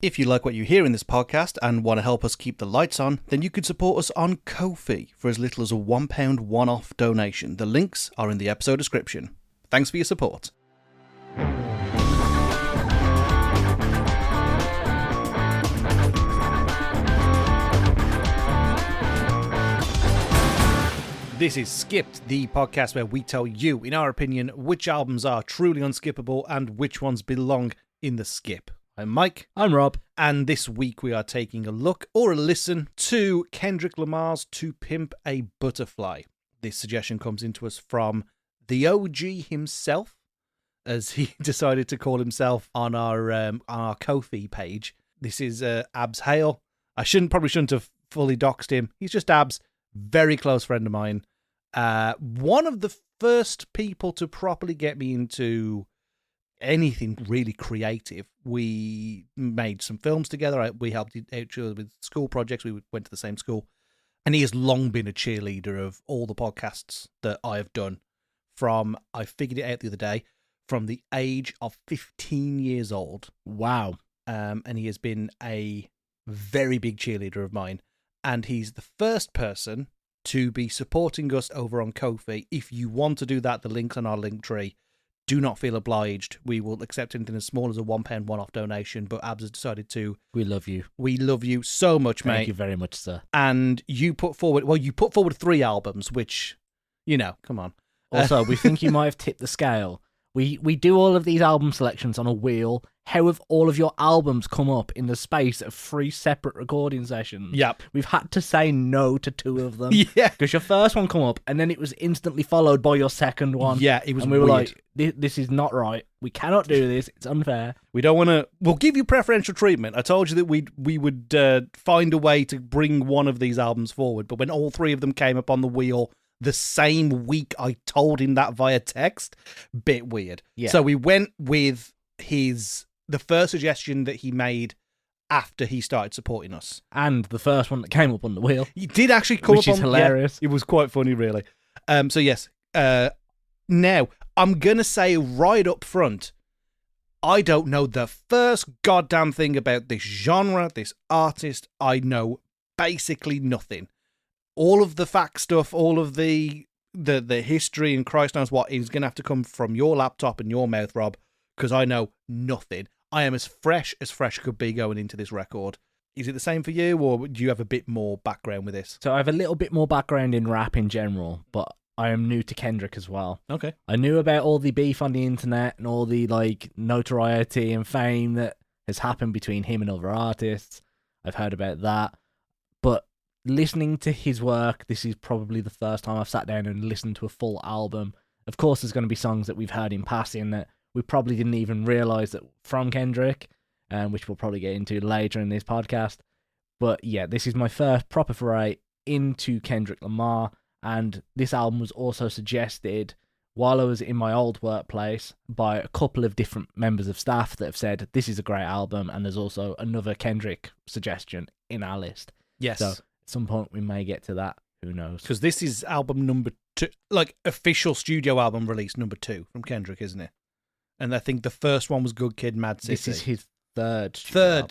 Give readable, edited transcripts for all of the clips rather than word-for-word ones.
If you like what you hear in this podcast and want to help us keep the lights on, then you could support us on Ko-fi for as little as a £1 one-off donation. The links are in the episode description. Thanks for your support. This is Skipped, the podcast where we tell you, in our opinion, which albums are truly unskippable and which ones belong in the skip. I'm Mike. I'm Rob. And this week we are taking a look or a listen to Kendrick Lamar's To Pimp A Butterfly. This suggestion comes into us from the OG himself, as he decided to call himself on our Ko-fi page. This is Abs Hale. I probably shouldn't have fully doxed him. He's just Abs, very close friend of mine. One of the first people to properly get me into anything really creative. We made some films together. We helped each other with school projects. We went to the same school. And he has long been a cheerleader of all the podcasts that I have done from, I figured it out the other day, from the age of 15 years old. Wow. And he has been a very big cheerleader of mine. And he's the first person to be supporting us over on Ko-fi. If you want to do that, the link's on our link tree. Do not feel obliged. We will accept anything as small as a £1 one-off donation, but Abs has decided to. We love you. We love you so much, mate. Thank you very much, sir. And you put forward 3 albums, which, come on. Also, we think you might have tipped the scale. We do all of these album selections on a wheel. How have all of your albums come up in the space of 3 separate recording sessions? Yep. We've had to say no to 2 of them. Yeah. Because your first one come up, and then it was instantly followed by your second one. Yeah, it was and we weird. were like, this is not right. We cannot do this. It's unfair. We don't want to... We'll give you preferential treatment. I told you that we would find a way to bring one of these albums forward, but when all 3 of them came up on the wheel the same week I told him that via text, bit weird. Yeah. So we went with the first suggestion that he made after he started supporting us. And the first one that came up on the wheel. He did actually come Which up is on... hilarious. Yeah, it was quite funny, really. So yes. Now, I'm going to say right up front, I don't know the first goddamn thing about this genre, this artist. I know basically nothing. All of the fact stuff, all of the history and Christ knows what is going to have to come from your laptop and your mouth, Rob, because I know nothing. I am as fresh could be going into this record. Is it the same for you, or do you have a bit more background with this? So I have a little bit more background in rap in general, but I am new to Kendrick as well. Okay. I knew about all the beef on the internet and all the notoriety and fame that has happened between him and other artists. I've heard about that. But listening to his work, this is probably the first time I've sat down and listened to a full album. Of course, there's going to be songs that we've heard in passing that we probably didn't even realise that from Kendrick, which we'll probably get into later in this podcast. But yeah, this is my first proper foray into Kendrick Lamar, and this album was also suggested while I was in my old workplace by a couple of different members of staff that have said, this is a great album, and there's also another Kendrick suggestion in our list. Yes. So at some point we may get to that. Who knows? Because this is album number 2, official studio album release number 2 from Kendrick, isn't it? And I think the first one was Good Kid, Mad City. This is his third album.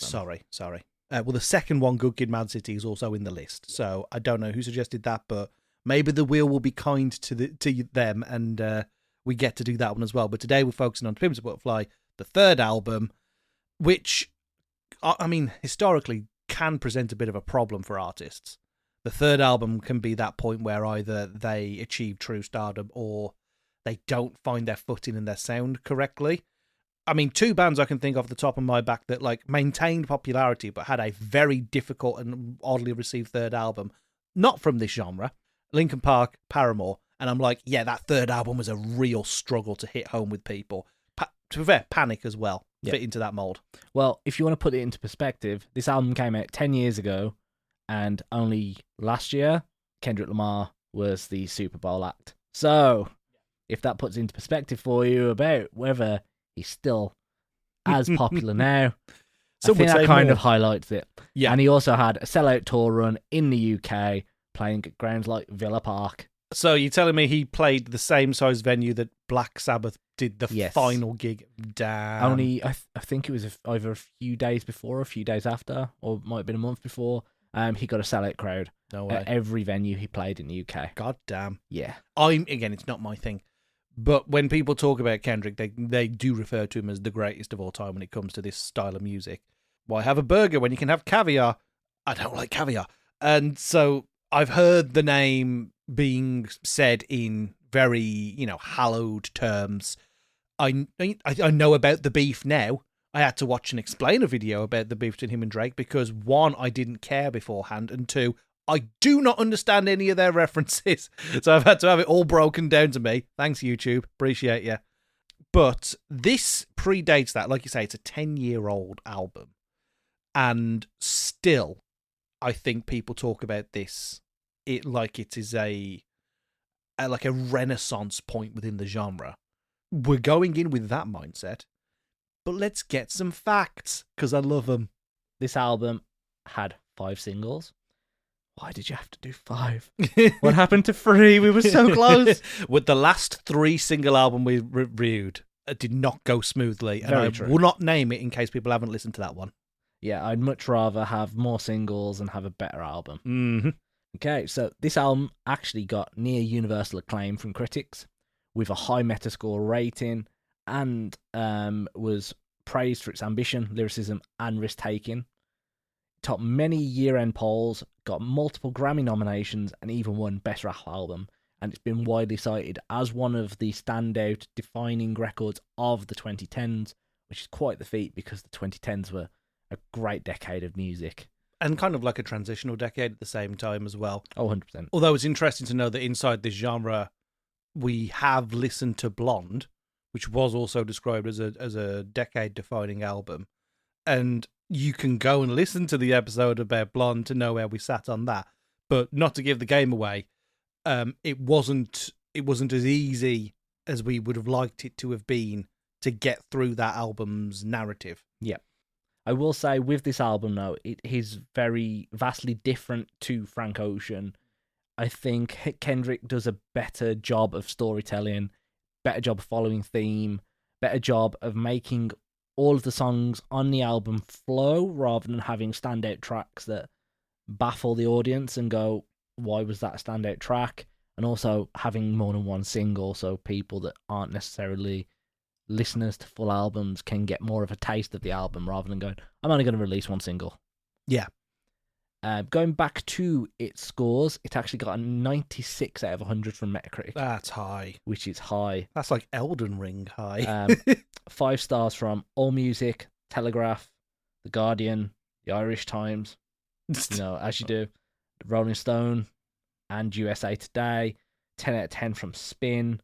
Sorry. Well, the second one, Good Kid, Mad City, is also in the list. So I don't know who suggested that, but maybe the wheel will be kind to them, and we get to do that one as well. But today we're focusing on To Pimp A Butterfly, the third album, which, I mean, historically can present a bit of a problem for artists. The third album can be that point where either they achieve true stardom or they don't find their footing and their sound correctly. I mean, 2 bands I can think off the top of my back that maintained popularity but had a very difficult and oddly received third album, not from this genre, Linkin Park, Paramore, and I'm like, yeah, that third album was a real struggle to hit home with people. To be fair, Panic as well, fit into that mold. Well, if you want to put it into perspective, this album came out 10 years ago, and only last year, Kendrick Lamar was the Super Bowl act. So, if that puts into perspective for you about whether he's still as popular now, I think that kind of highlights it. Yeah. And he also had a sellout tour run in the UK, playing at grounds like Villa Park So you're telling me he played the same size venue that Black Sabbath did the Yes. final gig? Damn. Only, I think it was either a few days before or a few days after, or it might have been a month before, he got a sellout crowd No way. at every venue he played in the UK. God damn. Yeah. Again, it's not my thing. But when people talk about Kendrick, they do refer to him as the greatest of all time when it comes to this style of music. Why have a burger when you can have caviar? I don't like caviar. And so I've heard the name being said in very, hallowed terms. I know about the beef now. I had to watch and explain a video about the beef between him and Drake because, one, I didn't care beforehand, and two, I do not understand any of their references. So I've had to have it all broken down to me. Thanks, YouTube. Appreciate you. But this predates that. Like you say, it's a 10-year-old album. And still, I think people talk about this like it is a renaissance point within the genre. We're going in with that mindset. But let's get some facts, because I love them. This album had 5 singles. Why did you have to do 5? What happened to 3? We were so close. With the last 3 single album we reviewed, it did not go smoothly. And I will not name it in case people haven't listened to that one. Yeah, I'd much rather have more singles and have a better album. Mm-hmm. Okay, so this album actually got near universal acclaim from critics with a high Metascore rating and was praised for its ambition, lyricism, and risk-taking. Topped many year-end polls, got multiple Grammy nominations, and even won Best Rap Album. And it's been widely cited as one of the standout defining records of the 2010s, which is quite the feat because the 2010s were a great decade of music. And kind of like a transitional decade at the same time as well. Oh, 100%. Although it's interesting to know that inside this genre, we have listened to Blonde, which was also described as a decade-defining album. And you can go and listen to the episode about Blonde to know where we sat on that. But not to give the game away, it wasn't as easy as we would have liked it to have been to get through that album's narrative. Yeah. I will say with this album, though, it is very vastly different to Frank Ocean. I think Kendrick does a better job of storytelling, better job of following theme, better job of making all of the songs on the album flow rather than having standout tracks that baffle the audience and go, why was that a standout track? And also having more than one single so people that aren't necessarily listeners to full albums can get more of a taste of the album rather than going, I'm only going to release one single. Yeah. Going back to its scores, it actually got a 96 out of 100 from Metacritic. That's high. Which is high. That's like Elden Ring high. 5 stars from AllMusic, Telegraph, The Guardian, The Irish Times, as you do, Rolling Stone, and USA Today. 10 out of 10 from Spin.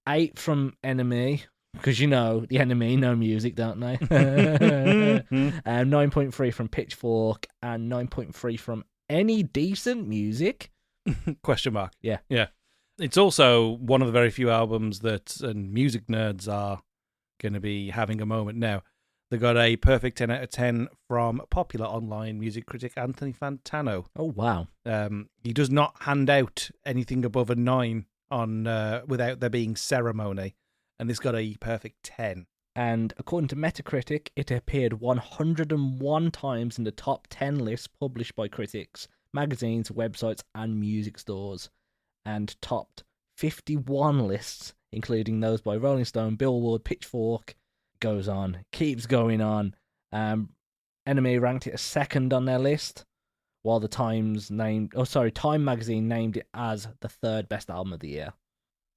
8 from Enemy, because the Enemy know music, don't they? 9.3 from Pitchfork and 9.3 from Any Decent Music? Question mark. Yeah. Yeah. It's also one of the very few albums that and music nerds are going to be having a moment now. They got a perfect 10 out of 10 from popular online music critic Anthony Fantano. Oh, wow. He does not hand out anything above a 9 on without there being ceremony, and this got a perfect 10. And according to Metacritic, it appeared 101 times in the top 10 lists published by critics, magazines, websites, and music stores, and topped 51 lists, including those by Rolling Stone, Billboard, Pitchfork. Goes on, keeps going on. Enemy ranked it as second on their list, while the Time magazine named it as the 3rd best album of the year.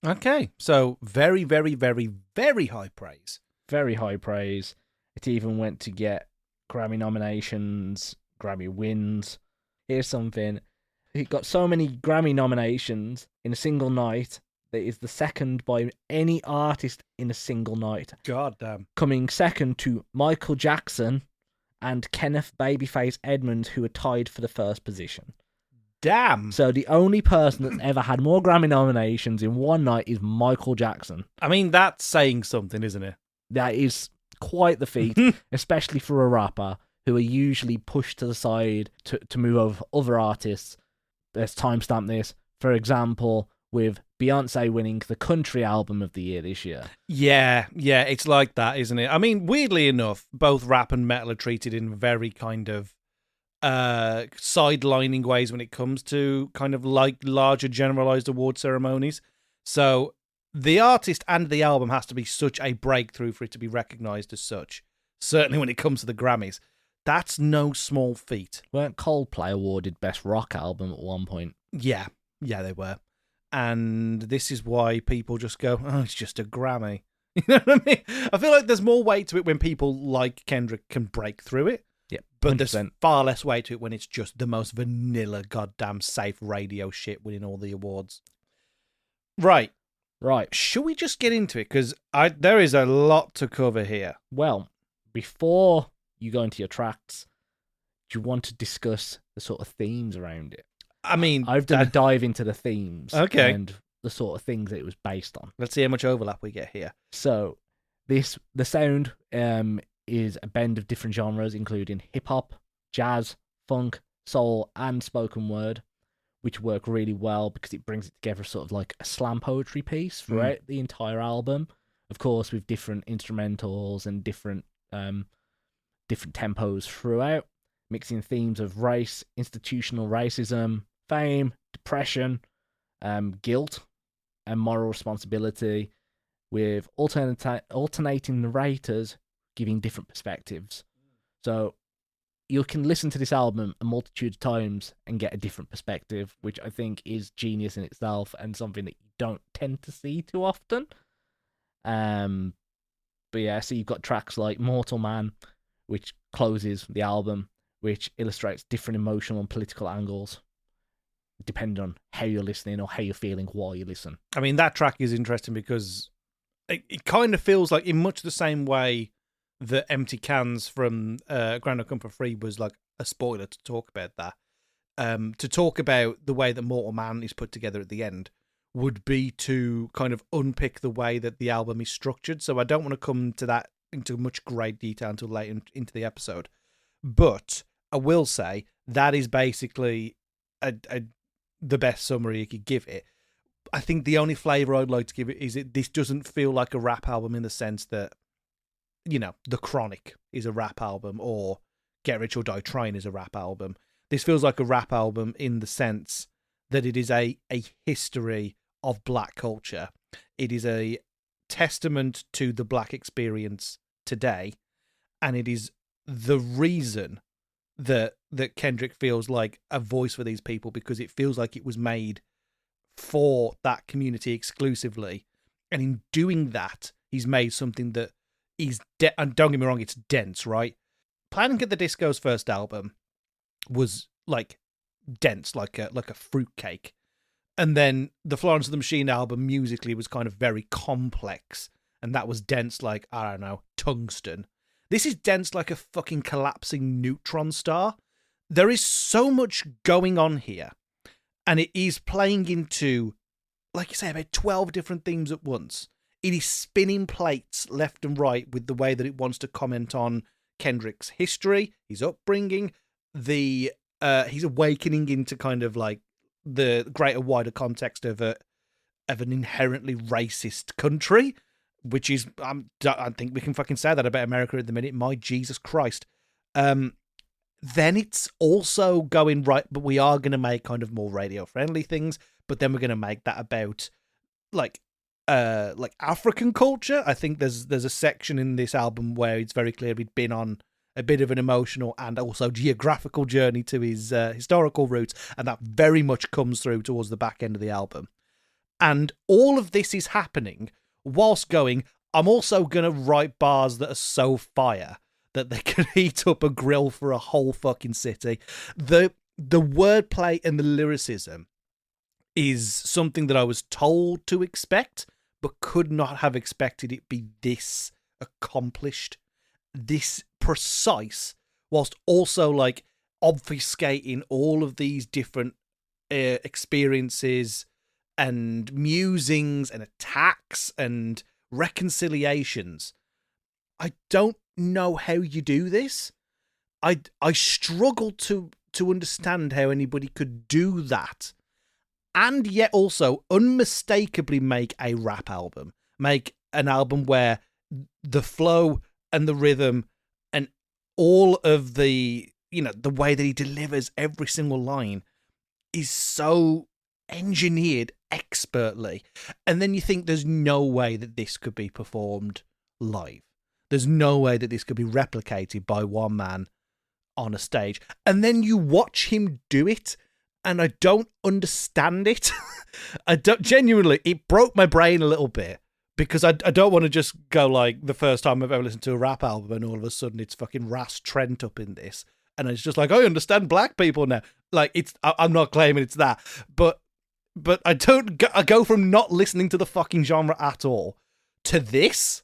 Okay, so very, very, very, very high praise. Very high praise. It even went to get Grammy nominations, Grammy wins. Here's something. It got so many Grammy nominations in a single night that is the second by any artist in a single night. God damn. Coming second to Michael Jackson and Kenneth Babyface Edmonds, who are tied for the first position. Damn. So the only person that's ever had more Grammy nominations in one night is Michael Jackson. I mean, that's saying something, isn't it? That is quite the feat, especially for a rapper who are usually pushed to the side to move over other artists. Let's timestamp this. For example, with Beyonce winning the country album of the year this year. Yeah, it's like that, isn't it? I mean, weirdly enough, both rap and metal are treated in very kind of sidelining ways when it comes to kind of like larger generalized award ceremonies. So the artist and the album has to be such a breakthrough for it to be recognized as such. Certainly when it comes to the Grammys. That's no small feat. Weren't Coldplay awarded Best Rock Album at one point? Yeah, they were. And this is why people just go, oh, it's just a Grammy. You know what I mean? I feel like there's more weight to it when people like Kendrick can break through it. Yeah, 100%. But there's far less weight to it when it's just the most vanilla, goddamn safe radio shit winning all the awards. Right. Should we just get into it? Because there is a lot to cover here. Well, before you go into your tracks, do you want to discuss the sort of themes around it? I mean, I've done a dive into the themes and the sort of things that it was based on. Let's see how much overlap we get here. So, the sound is a blend of different genres, including hip-hop, jazz, funk, soul, and spoken word, which work really well because it brings it together sort of like a slam poetry piece throughout the entire album. Of course, with different instrumentals and different tempos throughout, mixing themes of race, institutional racism, fame, depression, guilt, and moral responsibility, with alternating narrators giving different perspectives. So you can listen to this album a multitude of times and get a different perspective, which I think is genius in itself and something that you don't tend to see too often. But yeah, so you've got tracks like Mortal Man, which closes the album, which illustrates different emotional and political angles, depending on how you're listening or how you're feeling while you listen. I mean, that track is interesting because it kind of feels like, in much the same way that Empty Cans from Grand No Come For Free was like a spoiler to talk about that, to talk about the way that Mortal Man is put together at the end would be to kind of unpick the way that the album is structured. So I don't want to come to that into much great detail until late into the episode. But I will say that is basically the best summary you could give it. I think the only flavour I'd like to give it is this doesn't feel like a rap album in the sense that, you know, The Chronic is a rap album or Get Rich or Die Trying is a rap album. This feels like a rap album in the sense that it is a history of black culture. It is a testament to the black experience today, and it is the reason that Kendrick feels like a voice for these people, because it feels like it was made for that community exclusively, and in doing that he's made something that is and don't get me wrong, it's dense, right? Panic at the Disco's first album was like dense, like a fruitcake, and then the Florence and the Machine album musically was kind of very complex, and that was dense like, I don't know, tungsten. This is dense like a fucking collapsing neutron star. There is so much going on here, and it is playing into, like you say, about 12 different themes at once. It is spinning plates left and right with the way that it wants to comment on Kendrick's history, his upbringing, his awakening into kind of like the greater, wider context of an inherently racist country, which is, I think we can fucking say that about America at the minute. My Jesus Christ. Then it's also going, right, but we are going to make kind of more radio-friendly things, but then we're going to make that about like African culture. I think there's a section in this album where it's very clear he'd been on a bit of an emotional and also geographical journey to his historical roots, and that very much comes through towards the back end of the album. And all of this is happening whilst going, I'm also going to write bars that are so fire that they can heat up a grill for a whole fucking city. The wordplay and the lyricism is something that I was told to expect, but could not have expected it be this accomplished, this precise, whilst also like obfuscating all of these different experiences and musings and attacks and reconciliations. I don't know how you do this. I struggle to understand how anybody could do that and yet also unmistakably make a rap album. Make an album where the flow and the rhythm and all of the, the way that he delivers every single line is so engineered expertly. And then you think there's no way that this could be performed live. There's no way that this could be replicated by one man on a stage. And then you watch him do it, and I don't understand it. I don't, genuinely, it broke my brain a little bit, because I don't want to just go like the first time I've ever listened to a rap album and all of a sudden it's fucking Ras Trent up in this. And it's just like, I understand black people now. Like, I'm not claiming it's that, but I go from not listening to the fucking genre at all to this.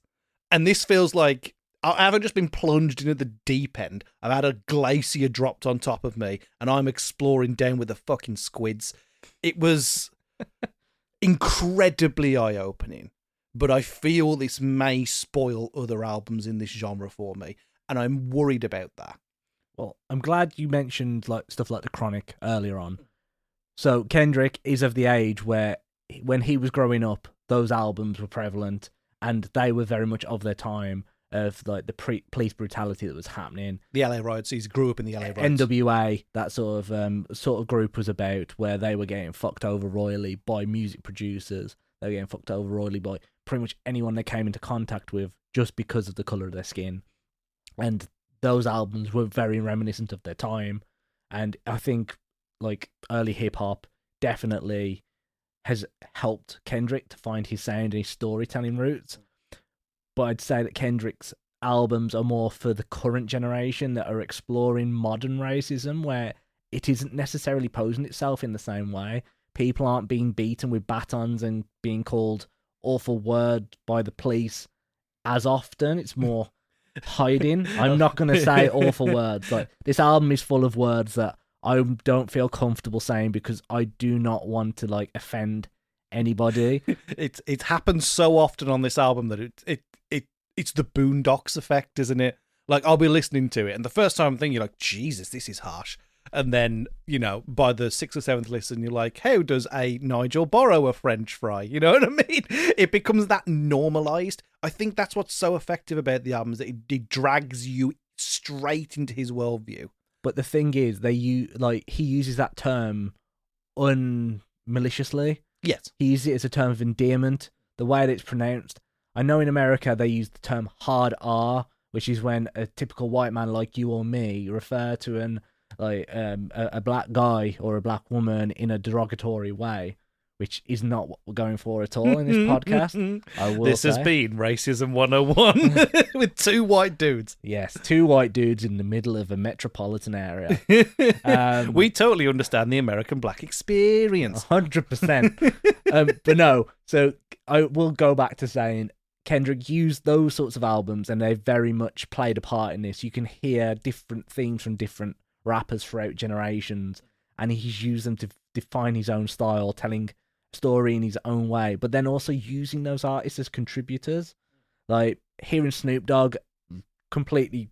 And this feels like I haven't just been plunged into the deep end. I've had a glacier dropped on top of me and I'm exploring down with the fucking squids. It was incredibly eye-opening, but I feel this may spoil other albums in this genre for me. And I'm worried about that. Well, I'm glad you mentioned like stuff like The Chronic earlier on. So Kendrick is of the age where when he was growing up, those albums were prevalent and they were very much of their time, of like the police brutality that was happening. The LA riots. He grew up in the LA riots. NWA, that sort of group was about, where they were getting fucked over royally by music producers. They were getting fucked over royally by pretty much anyone they came into contact with just because of the colour of their skin. And those albums were very reminiscent of their time. And I think like early hip hop definitely has helped Kendrick to find his sound and his storytelling roots. But I'd say that Kendrick's albums are more for the current generation that are exploring modern racism, where it isn't necessarily posing itself in the same way. People aren't being beaten with batons and being called awful word by the police as often. It's more hiding. I'm not going to say awful words. Like, this album is full of words that I don't feel comfortable saying because I do not want to like offend anybody. It's happened so often on this album that it's the Boondocks effect, isn't it? Like, I'll be listening to it, and the first time I'm thinking like, Jesus, this is harsh. And then, by the 6th or 7th listen, you're like, how does a Nigel borrow a French fry? You know what I mean? It becomes that normalized. I think that's what's so effective about the album, is that it drags you straight into his worldview. But the thing is, he uses that term unmaliciously. Yes. He uses it as a term of endearment. The way that it's pronounced. I know in America they use the term hard R, which is when a typical white man like you or me refer to a black guy or a black woman in a derogatory way, which is not what we're going for at all in this podcast. This has been Racism 101 with two white dudes. Yes, two white dudes in the middle of a metropolitan area. We totally understand the American black experience. 100%. But no, so I will go back to saying Kendrick used those sorts of albums and they very much played a part in this. You can hear different themes from different rappers throughout generations, and he's used them to define his own style, telling a story in his own way, but then also using those artists as contributors. Like, hearing Snoop Dogg completely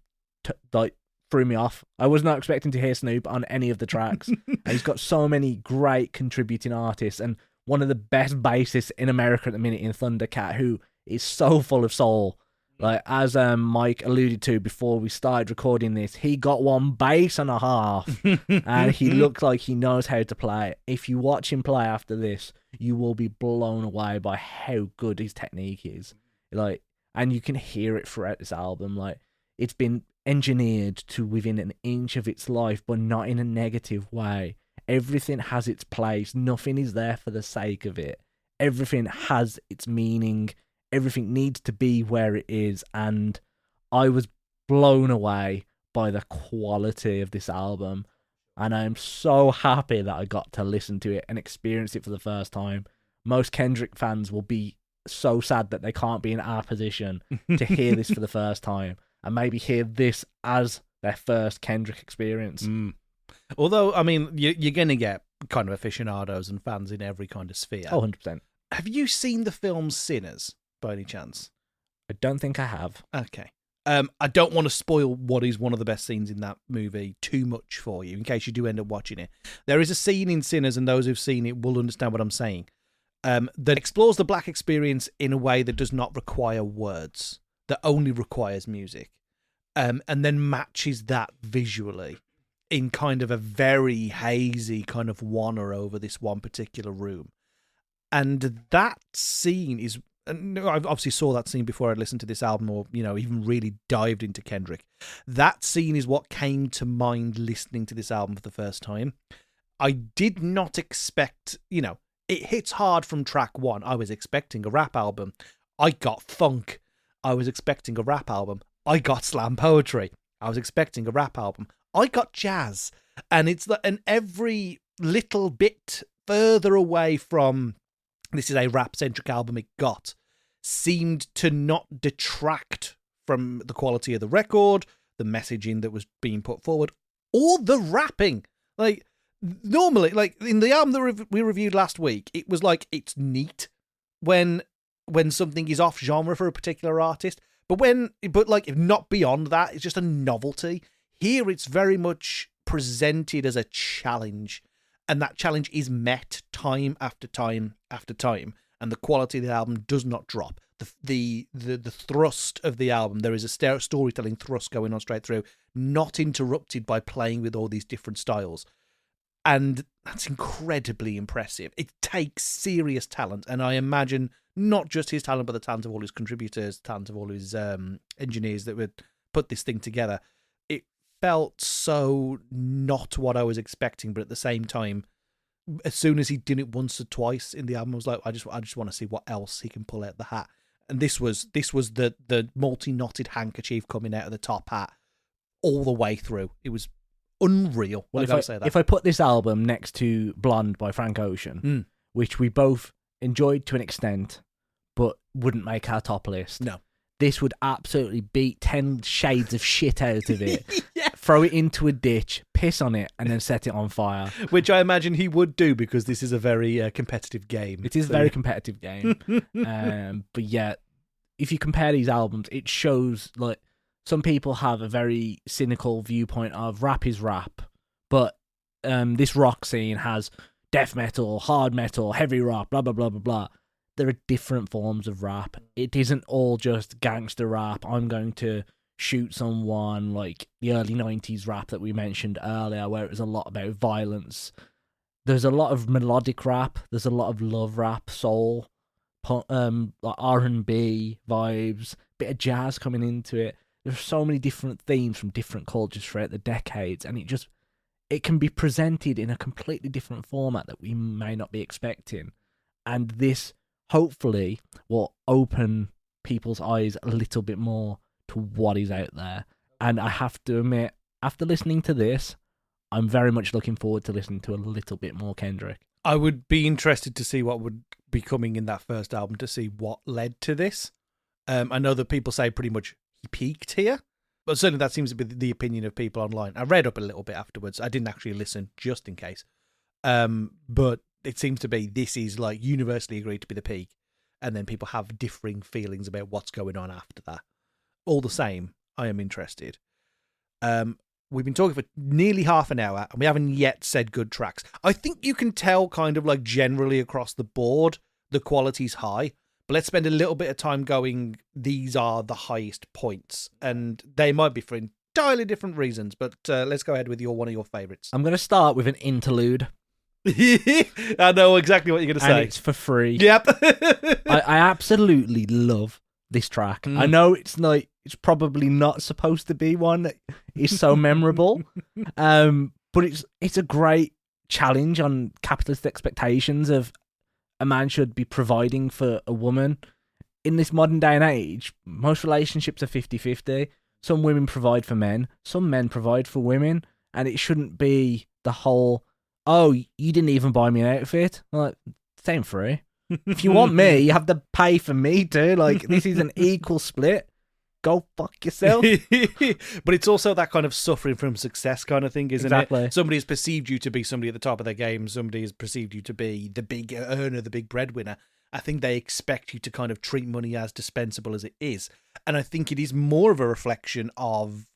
threw me off. I was not expecting to hear Snoop on any of the tracks. And he's got so many great contributing artists, and one of the best bassists in America at the minute in Thundercat, who is so full of soul. Like, as Mike alluded to before we started recording this, he got one bass and a half, and he looks like he knows how to play. If you watch him play after this, you will be blown away by how good his technique is. Like, and you can hear it throughout this album. Like, it's been engineered to within an inch of its life, but not in a negative way. Everything has its place. Nothing is there for the sake of it. Everything has its meaning. Everything needs to be where it is, and I was blown away by the quality of this album, and I am so happy that I got to listen to it and experience it for the first time. Most Kendrick fans will be so sad that they can't be in our position to hear this for the first time and maybe hear this as their first Kendrick experience. Although, I mean, you're going to get kind of aficionados and fans in every kind of sphere. Oh, 100%. Have you seen the film Sinners, by any chance? I don't think I have. Okay. I don't want to spoil what is one of the best scenes in that movie too much for you, in case you do end up watching it. There is a scene in Sinners, and those who've seen it will understand what I'm saying, that explores the black experience in a way that does not require words, that only requires music, and then matches that visually in kind of a very hazy kind of wander over this one particular room. And that scene is... And I obviously saw that scene before I'd listened to this album or, even really dived into Kendrick. That scene is what came to mind listening to this album for the first time. I did not expect, it hits hard from track one. I was expecting a rap album. I got funk. I was expecting a rap album. I got slam poetry. I was expecting a rap album. I got jazz. And every little bit further away from this is a rap-centric album it got seemed to not detract from the quality of the record, the messaging that was being put forward, or the rapping. Like, normally, like in the album that we reviewed last week, it was like, it's neat when something is off genre for a particular artist, but if not beyond that, it's just a novelty. Here, it's very much presented as a challenge, and that challenge is met time after time after time, and the quality of the album does not drop. The thrust of the album, there is a storytelling thrust going on straight through, not interrupted by playing with all these different styles. And that's incredibly impressive. It takes serious talent, and I imagine not just his talent, but the talent of all his contributors, the talent of all his engineers that would put this thing together. It felt so not what I was expecting, but at the same time, as soon as he did it once or twice in the album, I was like, I just want to see what else he can pull out the hat. And this was the multi-knotted handkerchief coming out of the top hat all the way through. It was unreal. Well, if I put this album next to Blonde by Frank Ocean, which we both enjoyed to an extent, but wouldn't make our top list. No. This would absolutely beat 10 shades of shit out of it. Yeah. Throw it into a ditch, piss on it, and then set it on fire. Which I imagine he would do, because this is a very competitive game. It is a very competitive game. But yeah, if you compare these albums, it shows, like, some people have a very cynical viewpoint of rap is rap, but this rock scene has death metal, hard metal, heavy rock, blah, blah, blah, blah, blah. There are different forms of rap. It isn't all just gangster rap. I'm going to shoot someone, like the early 90s rap that we mentioned earlier, where it was a lot about violence. There's a lot of melodic rap. There's a lot of love rap, soul, like R&B vibes, bit of jazz coming into it. There's so many different themes from different cultures throughout the decades, and it can be presented in a completely different format that we may not be expecting. And this, hopefully, will open people's eyes a little bit more to what is out there. And I have to admit, after listening to this, I'm very much looking forward to listening to a little bit more Kendrick. I would be interested to see what would be coming in that first album, to see what led to this. I know that people say pretty much he peaked here, but certainly that seems to be the opinion of people online. I read up a little bit afterwards. I didn't actually listen, just in case. But it seems to be this is like universally agreed to be the peak, and then people have differing feelings about what's going on after that. All the same, I am interested. We've been talking for nearly half an hour, and we haven't yet said good tracks. I think you can tell kind of like generally across the board the quality's high, but let's spend a little bit of time going, these are the highest points, and they might be for entirely different reasons, but let's go ahead with one of your favourites. I'm going to start with an interlude. I know exactly what you're going to say. And it's for free. Yep. I absolutely love this track. I know it's probably not supposed to be one that is so memorable, but it's a great challenge on capitalist expectations of a man should be providing for a woman. In this modern day and age, most relationships are 50-50. Some women provide for men, some men provide for women, and it shouldn't be the whole, oh, you didn't even buy me an outfit. Like, same free. If you want me, you have to pay for me too. Like, this is an equal split. Go fuck yourself. But it's also that kind of suffering from success kind of thing, isn't Exactly. it? Somebody has perceived you to be somebody at the top of their game. Somebody has perceived you to be the big earner, the big breadwinner. I think they expect you to kind of treat money as dispensable as it is. And I think it is more of a reflection of,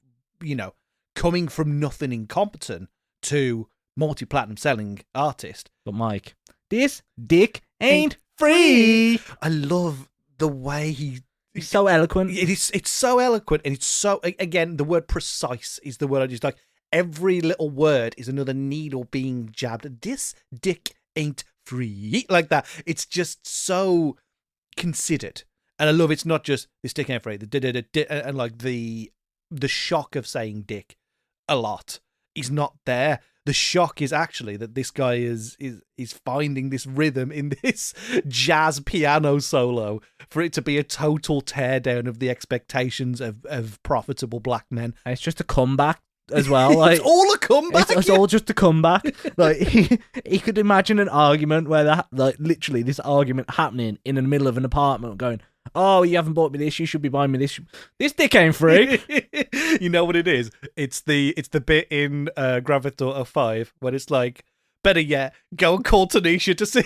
coming from nothing incompetent to multi-platinum selling artist. But Mike, this dick ain't free. I love the way he's so eloquent. It's so eloquent, and it's so, again, the word precise is the word I just like. Every little word is another needle being jabbed. This dick ain't free. Like that. It's just so considered. And I love it's not just this dick ain't free. And like the shock of saying dick a lot is not there. The shock is actually that this guy is finding this rhythm in this jazz piano solo for it to be a total teardown of the expectations of profitable black men. And it's just a comeback as well. Like, it's all a comeback. It's all just a comeback. Like he could imagine an argument where that, like, literally this argument happening in the middle of an apartment, going, "Oh, you haven't bought me this. You should be buying me this. This dick ain't free." You know what it is? It's the bit in Grand Theft Auto 5 when it's like, better yet, go and call Tanisha to see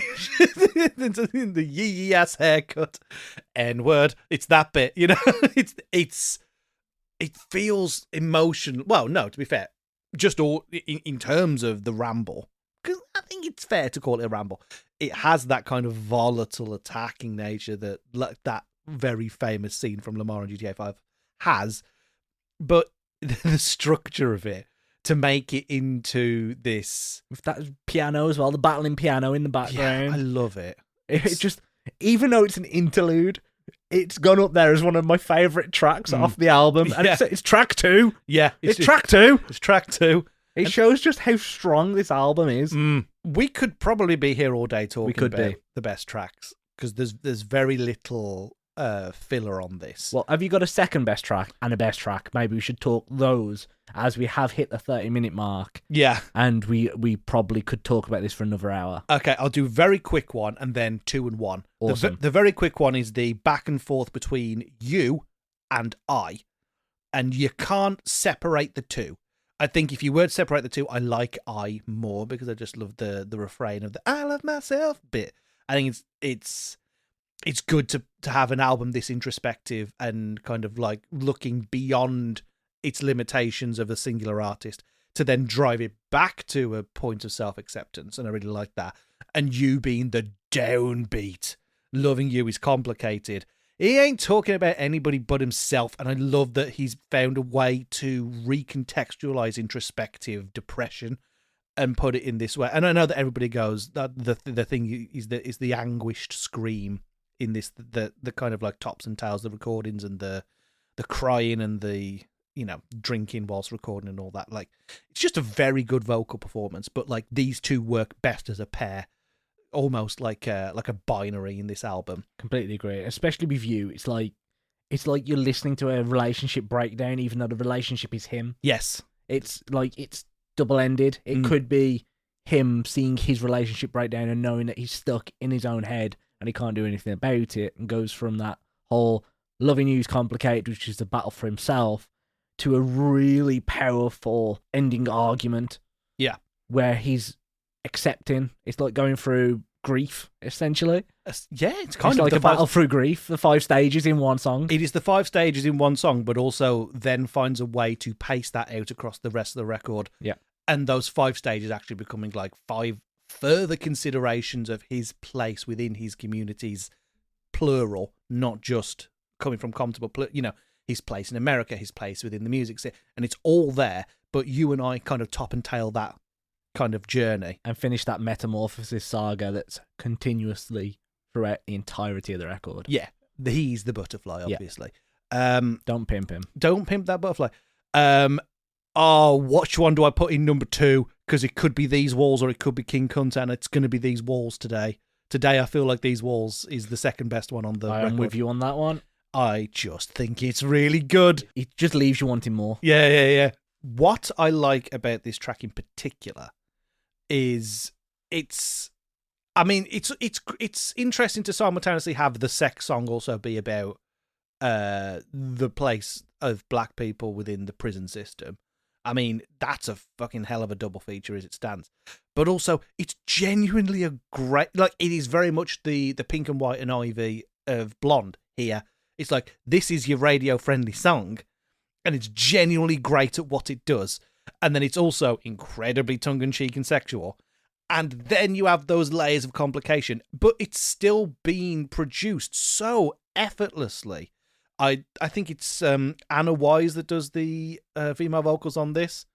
the yee ass haircut. N-word. It's that bit. It feels emotional. Well, no, to be fair, just all in terms of the ramble, because I think it's fair to call it a ramble. It has that kind of volatile, attacking nature that, like, that very famous scene from Lamar and GTA 5 has, but the structure of it to make it into this with that piano as well, the battling piano in the background. I love it. It just, even though it's an interlude, it's gone up there as one of my favourite tracks off the album. And it's track 2. Yeah. It's track 2. It's track 2. It shows just how strong this album is. We could probably be here all day talking about the best tracks, because there's very little filler on this. Well, have you got a second best track and a best track? Maybe we should talk those as we have hit the 30-minute mark. Yeah. And we probably could talk about this for another hour. Okay, I'll do a very quick one and then 2 and 1. Awesome. The very quick one is the back and forth between you and I. And you can't separate the two. I think if you were to separate the two, I like I more because I just love the refrain of the "I love myself" bit. I think it's good to have an album this introspective and kind of like looking beyond its limitations of a singular artist to then drive it back to a point of self-acceptance. And I really like that. And you being the downbeat, loving you is complicated. He ain't talking about anybody but himself, and I love that he's found a way to recontextualize introspective depression and put it in this way. And I know that everybody goes that the thing is the anguished scream in this, the kind of like tops and tails, the recordings and the crying and the drinking whilst recording and all that. Like, it's just a very good vocal performance, but like these two work best as a pair. Almost like a binary in this album. Completely agree. Especially with you, it's like you're listening to a relationship breakdown, even though the relationship is him. Yes, it's like it's double-ended. It could be him seeing his relationship breakdown and knowing that he's stuck in his own head and he can't do anything about it, and goes from that whole loving you's complicated, which is the battle for himself, to a really powerful ending argument. Yeah, where he's accepting. It's like going through grief, essentially. Yeah, it's kind of like a battle through grief. The 5 stages in one song. It is the 5 stages in one song, but also then finds a way to pace that out across the rest of the record. Yeah, and those 5 stages actually becoming like 5 further considerations of his place within his communities, plural, not just coming from Compton, but his place in America, his place within the music scene, and it's all there. But you and I kind of top and tail that kind of journey and finish that metamorphosis saga that's continuously throughout the entirety of the record. Yeah, he's the butterfly, obviously. Don't pimp him. Don't pimp that butterfly. Which one do I put in number 2? Because it could be These Walls or it could be King Kunta, and it's going to be These Walls today. Today I feel like These Walls is the second best one on the record. I'm with you on that one. I just think it's really good. It just leaves you wanting more. Yeah. What I like about this track in particular is it's interesting to simultaneously have the sex song also be about the place of black people within the prison system. I mean, that's a fucking hell of a double feature as it stands. But also, it's genuinely a great, like, it is very much the Pink and White and Ivy of Blonde here. It's like, this is your radio-friendly song, and it's genuinely great at what it does. And then it's also incredibly tongue-in-cheek and sexual. And then you have those layers of complication, but it's still being produced so effortlessly. I think it's Anna Wise that does the female vocals on this,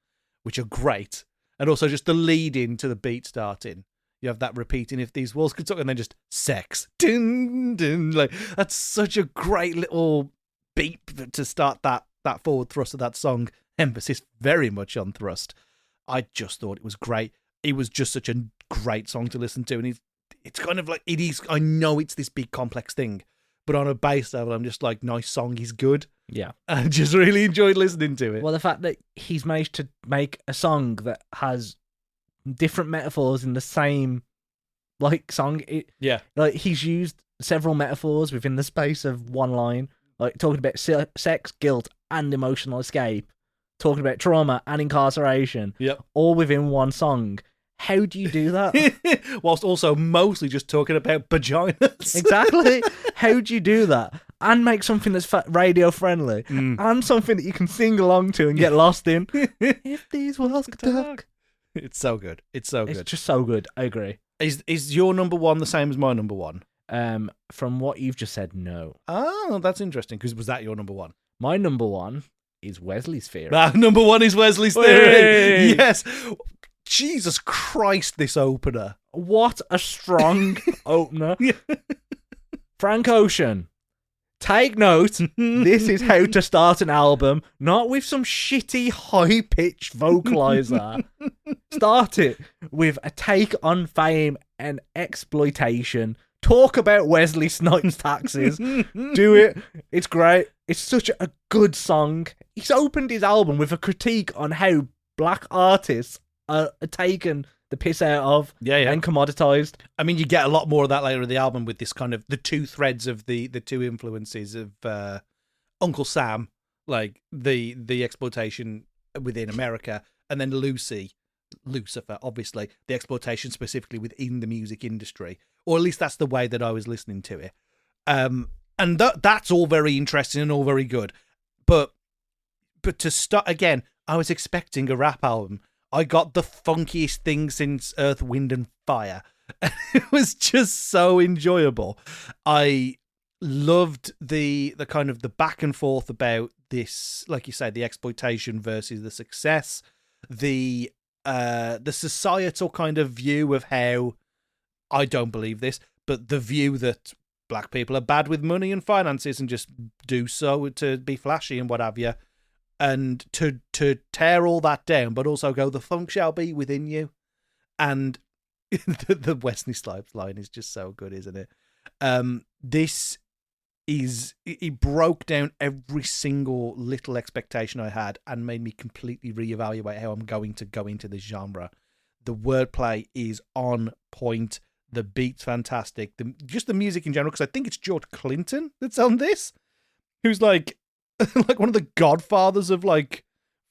which are great. And also just the lead in to the beat starting. You have that repeating, if these walls could talk, and then just sex. Dun, dun, like, that's such a great little beat to start that forward thrust of that song. Emphasis very much on thrust. I just thought it was great. It was just such a great song to listen to. And it's kind of like, it is, I know it's this big complex thing, but on a base level, I'm just like, nice song is good. Yeah. I just really enjoyed listening to it. Well, the fact that he's managed to make a song that has different metaphors in the same, like, song. Like, he's used several metaphors within the space of one line. Like, talking about sex, guilt, and emotional escape. Talking about trauma and incarceration. Yep. All within one song. How do you do that? Whilst also mostly just talking about vaginas. Exactly. How do you do that? And make something that's radio friendly. And something that you can sing along to and get lost in. If these walls could talk. It's so good. It's so good. It's just so good. I agree. Is your number one the same as my number one? From what you've just said, no. Oh, that's interesting. Because was that your number one? My number one is Wesley's Theory. Number one is Wesley's Theory. Yes. Jesus Christ, this opener. What a strong opener. Frank Ocean, take note. This is how to start an album, not with some shitty high-pitched vocalizer. Start it with a take on fame and exploitation. Talk about Wesley Snipes' taxes. Do it. It's great. It's such a good song. He's opened his album with a critique on how black artists are taken the piss out of and commoditized. I mean, you get a lot more of that later in the album with this kind of the two threads of the two influences of Uncle Sam, like the exploitation within America, and then Lucifer, obviously, the exploitation specifically within the music industry. Or at least that's the way that I was listening to it. And that's all very interesting and all very good. But to start, again, I was expecting a rap album. I got the funkiest thing since Earth, Wind and Fire. It was just so enjoyable. I loved the kind of the back and forth about this, like you say, the exploitation versus the success, the societal kind of view of how, I don't believe this, but the view that black people are bad with money and finances and just do so to be flashy and what have you. And to tear all that down, but also go, the funk shall be within you. And the Wesley Snipes line is just so good, isn't it? It broke down every single little expectation I had and made me completely reevaluate how I'm going to go into this genre. The wordplay is on point. The beat's fantastic. Just the music in general, because I think it's George Clinton that's on this, who's like one of the godfathers of like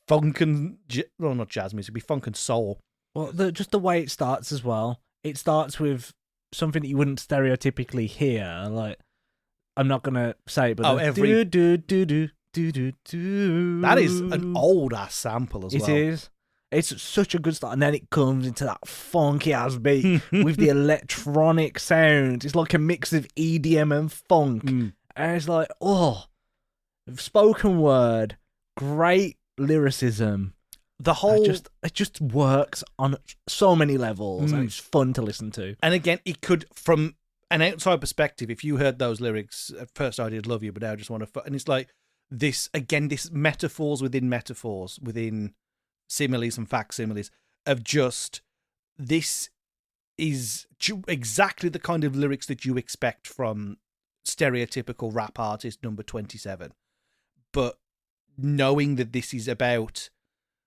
funk and not jazz music, it'd be funk and soul. Well, just the way it starts as well. It starts with something that you wouldn't stereotypically hear. Like, I'm not gonna say it, but every do do do do do do. That is an old ass sample as well. It is. It's such a good start, and then it comes into that funky ass beat with the electronic sound. It's like a mix of EDM and funk, and it's like, oh. Spoken word, great lyricism. The whole it just works on so many levels, and it's fun to listen to. And again, it could, from an outside perspective, if you heard those lyrics at first, I did love you, but now I just want to. And it's like this again, this metaphors, within similes and facsimiles of just this is exactly the kind of lyrics that you expect from stereotypical rap artist number 27. But knowing that this is about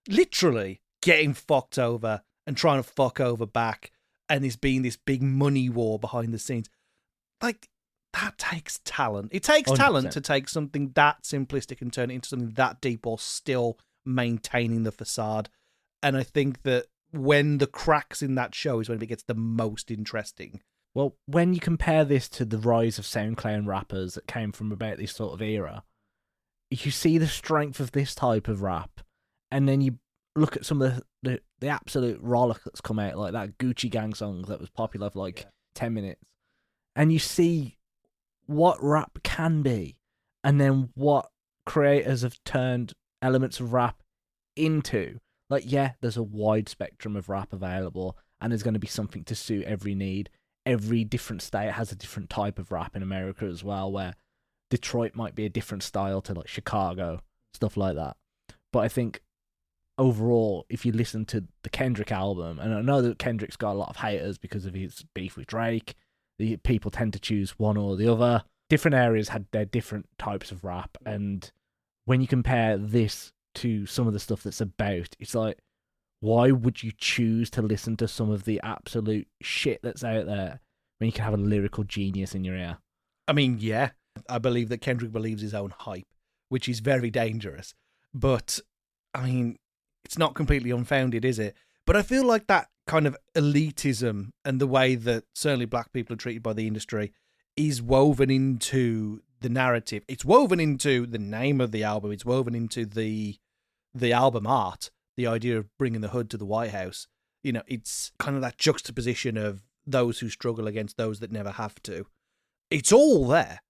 literally getting fucked over and trying to fuck over back, and this being this big money war behind the scenes, like, that takes talent. It takes 100%. Talent to take something that simplistic and turn it into something that deep or still maintaining the facade. And I think that when the cracks in that show is when it gets the most interesting. Well, when you compare this to the rise of SoundCloud rappers that came from about this sort of era, you see the strength of this type of rap, and then you look at some of the absolute rollock that's come out, like that Gucci Gang song that was popular for 10 minutes, and you see what rap can be, and then what creators have turned elements of rap into. There's a wide spectrum of rap available, and there's going to be something to suit every need. Every different state has a different type of rap in America as well, where Detroit might be a different style to Chicago, stuff like that. But I think overall, if you listen to the Kendrick album, and I know that Kendrick's got a lot of haters because of his beef with Drake, the people tend to choose one or the other. Different areas had their different types of rap, and when you compare this to some of the stuff that's about, it's like, why would you choose to listen to some of the absolute shit that's out there when you can have a lyrical genius in your ear? I mean, yeah, I believe that Kendrick believes his own hype, which is very dangerous. But, I mean, it's not completely unfounded, is it? But I feel like that kind of elitism and the way that certainly black people are treated by the industry is woven into the narrative. It's woven into the name of the album. It's woven into the album art, the idea of bringing the hood to the White House. You know, it's kind of that juxtaposition of those who struggle against those that never have to. It's all there.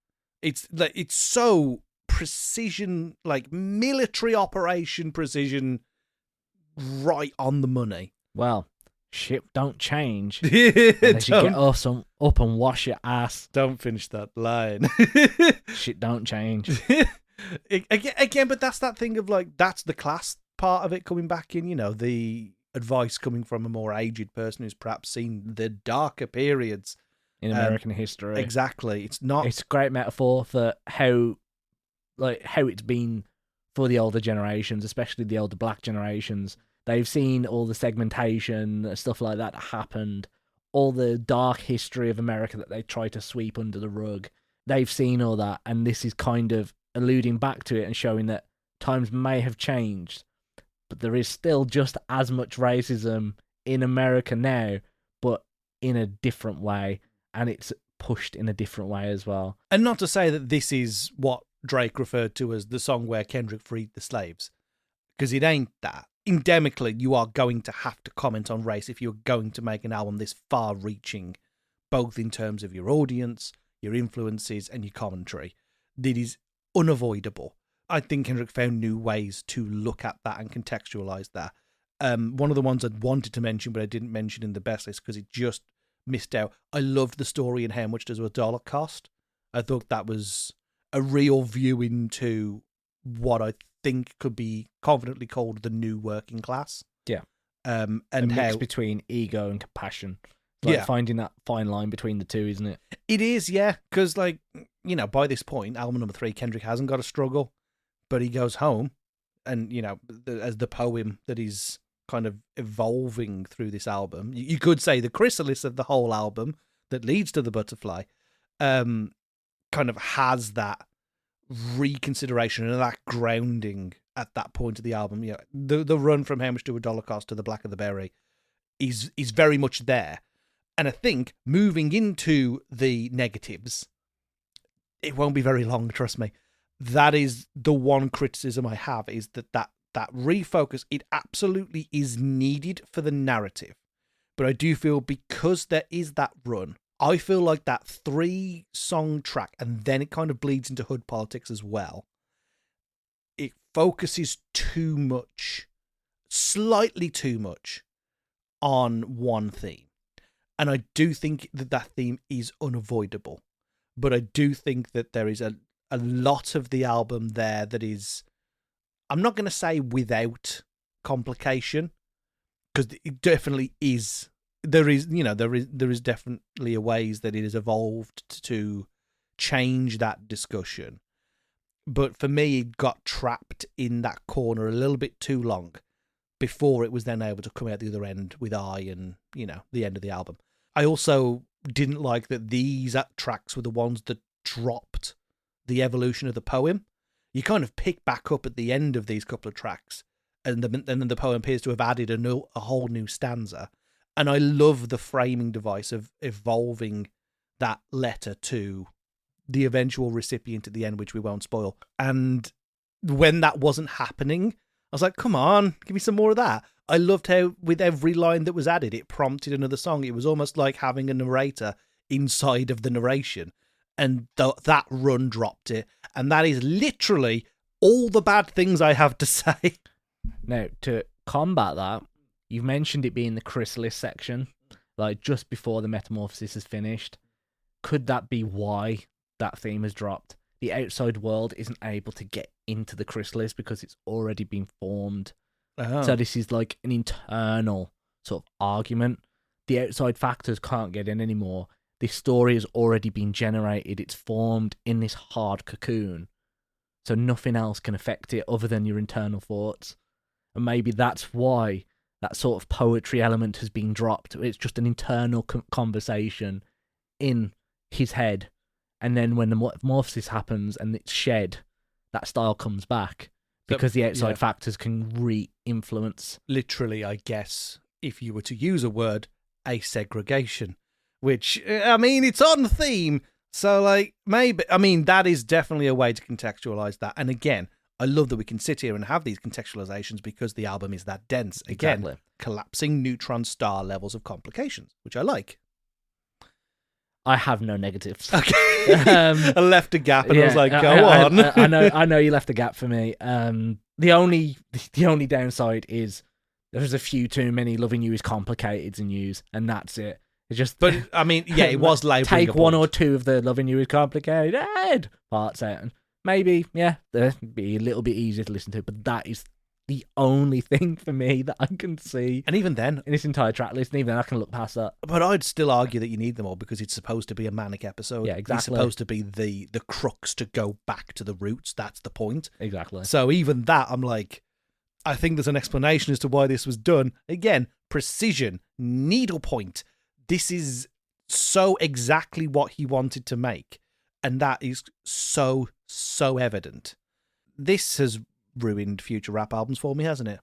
It's so precision, like military operation precision, right on the money. Well, shit don't change unless you get up and wash your ass. Don't finish that line. Shit don't change. Again, but that's that thing of that's the class part of it coming back in, the advice coming from a more aged person who's perhaps seen the darker periods in American history. Exactly. It's a great metaphor for how it's been for the older generations, especially the older black generations. They've seen all the segmentation, stuff like that happened, all the dark history of America that they try to sweep under the rug. They've seen all that, and this is kind of alluding back to it and showing that times may have changed, but there is still just as much racism in America now, but in a different way, and it's pushed in a different way as well. And not to say that this is what Drake referred to as the song where Kendrick freed the slaves, because it ain't that. Endemically, you are going to have to comment on race if you're going to make an album this far-reaching, both in terms of your audience, your influences, and your commentary. It is unavoidable. I think Kendrick found new ways to look at that and contextualize that. One of the ones I'd wanted to mention, but I didn't mention in the best list because it just missed out. I loved the story and how much does $1 cost. I thought that was a real view into what I think could be confidently called the new working class. Yeah. And a mix between ego and compassion. Finding that fine line between the two, isn't it? It is, yeah. Because, by this point, album number 3, Kendrick hasn't got a struggle, but he goes home and, as the poem that is kind of evolving through this album, you could say the chrysalis of the whole album that leads to the butterfly, kind of has that reconsideration and that grounding at that point of the album. The run from how much do $1 cost to the black of the berry is very much there. And I think moving into the negatives, it won't be very long, trust me. That is the one criticism I have, is that refocus, it absolutely is needed for the narrative. But I do feel because there is that run, I feel like that 3-song track, and then it kind of bleeds into hood politics as well, it focuses too much, slightly too much, on one theme. And I do think that theme is unavoidable. But I do think that there is a lot of the album there that is, I'm not going to say without complication, because it definitely is. There is definitely a ways that it has evolved to change that discussion. But for me, it got trapped in that corner a little bit too long before it was then able to come out the other end with I and, the end of the album. I also didn't like that these tracks were the ones that dropped the evolution of the poem. You kind of pick back up at the end of these couple of tracks and then the poem appears to have added a whole new stanza. And I love the framing device of evolving that letter to the eventual recipient at the end, which we won't spoil. And when that wasn't happening, I was like, come on, give me some more of that. I loved how with every line that was added, it prompted another song. It was almost like having a narrator inside of the narration. And that run dropped it. And that is literally all the bad things I have to say. Now, to combat that, you've mentioned it being the chrysalis section, like just before the metamorphosis is finished. Could that be why that theme has dropped? The outside world isn't able to get into the chrysalis because it's already been formed. Oh. So this is like an internal sort of argument. The outside factors can't get in anymore. This story has already been generated. It's formed in this hard cocoon. So nothing else can affect it other than your internal thoughts. And maybe that's why that sort of poetry element has been dropped. It's just an internal conversation in his head. And then when the metamorphosis happens and it's shed, that style comes back because the outside factors can re-influence. Literally, I guess, if you were to use a word, a segregation, which, I mean, it's on theme. So, like, maybe, I mean, that is definitely a way to contextualize that. And again, I love that we can sit here and have these contextualizations because the album is that dense. Again, Exactly. collapsing neutron star levels of complications, which I like. I have no negatives. Okay. I left a gap and I was like, go on. I know you left a gap for me. The only downside is there's a few too many Loving You is Complicated in use, and that's it. It's just, but I mean, yeah, it was labouring. Take one or two of the Loving You is Complicated parts out, and maybe, yeah, that'd be a little bit easier to listen to, but that is the only thing for me that I can see. And even then, in this entire track list, and even then I can look past that. But I'd still argue that you need them all because it's supposed to be a manic episode. Yeah, exactly. It's supposed to be the crux to go back to the roots. That's the point. Exactly. So even that, I'm like, I think there's an explanation as to why this was done. Again, precision, needlepoint. This is so exactly what he wanted to make. And that is so evident. This has ruined future rap albums for me, hasn't it?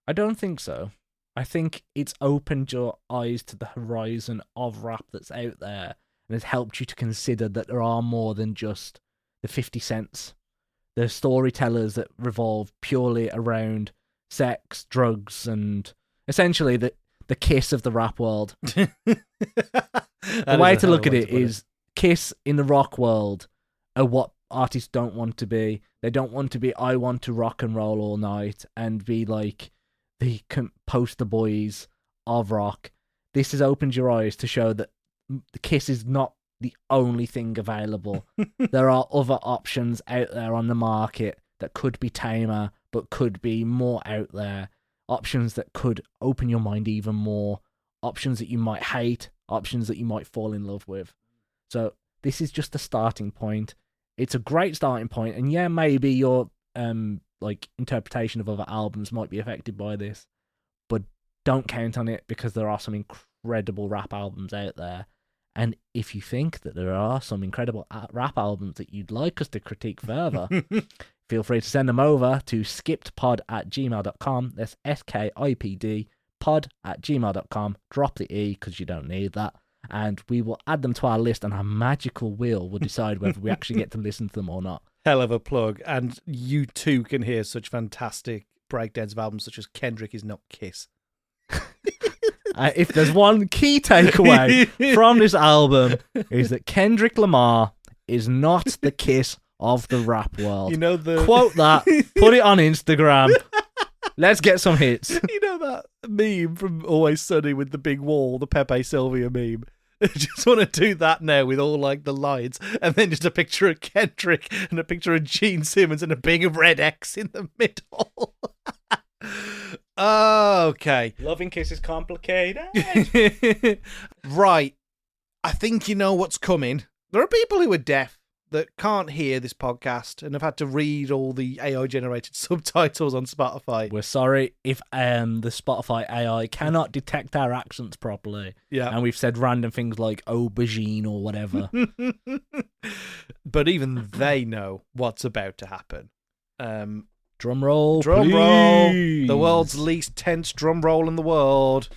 I don't think so. I think it's opened your eyes to the horizon of rap that's out there and has helped you to consider that there are more than just the 50 cents. There's storytellers that revolve purely around sex, drugs, and essentially the Kiss of the rap world. The way to look at it is Kiss in the rock world are what artists don't want to be. They don't want to be, I want to rock and roll all night and be like the poster boys of rock. This has opened your eyes to show that the Kiss is not the only thing available. There are other options out there on the market that could be tamer, but could be more out there. Options that could open your mind even more. Options that you might hate. Options that you might fall in love with. So this is just a starting point. It's a great starting point, and yeah, maybe your like interpretation of other albums might be affected by this, but don't count on it because there are some incredible rap albums out there. And if you think that there are some incredible rap albums that you'd like us to critique further, feel free to send them over to skippedpod@gmail.com. That's SKIPD pod@gmail.com. Drop the E because you don't need that. And we will add them to our list, and our magical wheel will decide whether we actually get to listen to them or not. Hell of a plug. And you too can hear such fantastic breakdowns of albums such as Kendrick is Not Kiss. If there's one key takeaway from this album, is that Kendrick Lamar is not the Kiss of the rap world. You know Quote that, put it on Instagram. Let's get some hits. You know that meme from Always Sunny with the big wall, the Pepe Sylvia meme? I just want to do that now with all like the lines, and then just a picture of Kendrick and a picture of Gene Simmons and a big red X in the middle. Okay. Loving Kiss is complicated. Right. I think you know what's coming. There are people who are deaf that can't hear this podcast and have had to read all the AI-generated subtitles on Spotify. We're sorry if the Spotify AI cannot detect our accents properly. Yeah. And we've said random things like aubergine or whatever. But even they know what's about to happen. Drum roll, Drum roll. please. The world's least tense drum roll in the world.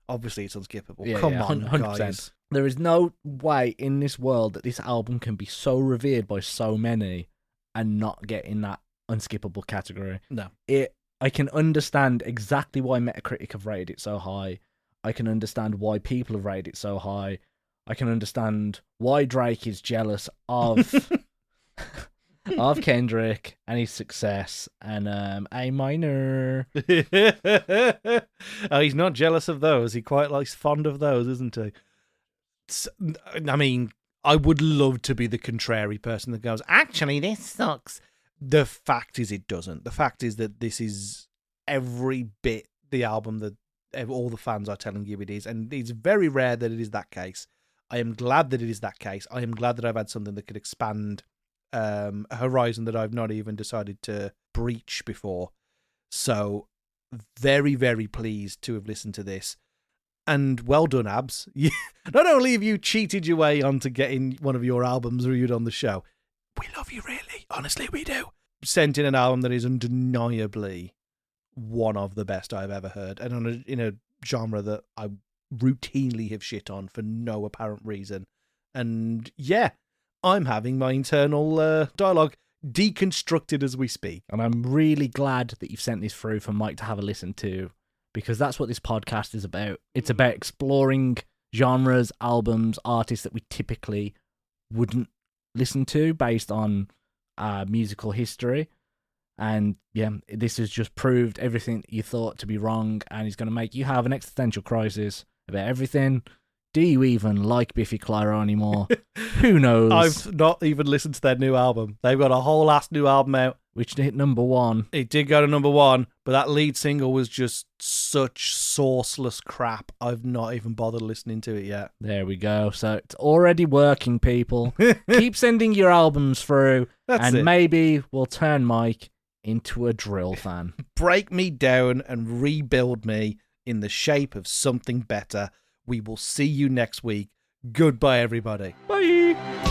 Obviously, it's unskippable. Yeah, Come yeah, on, 100%. guys. There is no way in this world that this album can be so revered by so many and not get in that unskippable category. No. I can understand exactly why Metacritic have rated it so high. I can understand why people have rated it so high. I can understand why Drake is jealous of of Kendrick and his success. And A minor. Oh, he's not jealous of those. He quite likes fond of those, isn't he? I mean, I would love to be the contrary person that goes, actually, this sucks. The fact is it doesn't. The fact is that this is every bit the album that all the fans are telling you it is. And it's very rare that it is that case. I am glad that it is that case. I am glad that I've had something that could expand a horizon that I've not even decided to breach before. So very, very pleased to have listened to this. And well done, Abs. Not only have you cheated your way onto getting one of your albums reviewed on the show, we love you, really. Honestly, we do. Sent in an album that is undeniably one of the best I've ever heard, and in a genre that I routinely have shit on for no apparent reason. And yeah, I'm having my internal dialogue deconstructed as we speak. And I'm really glad that you've sent this through for Mike to have a listen to, because that's what this podcast is about. It's about exploring genres, albums, artists that we typically wouldn't listen to based on musical history. And yeah, this has just proved everything you thought to be wrong, and it's going to make you have an existential crisis about everything. Do you even like Biffy Clyro anymore? Who knows? I've not even listened to their new album. They've got a whole ass new album out, which hit number 1. It did go to number 1, but that lead single was just such sauceless crap. I've not even bothered listening to it yet. There we go. So it's already working, people. Keep sending your albums through, and maybe we'll turn Mike into a drill fan. Break me down and rebuild me in the shape of something better. We will see you next week. Goodbye, everybody. Bye.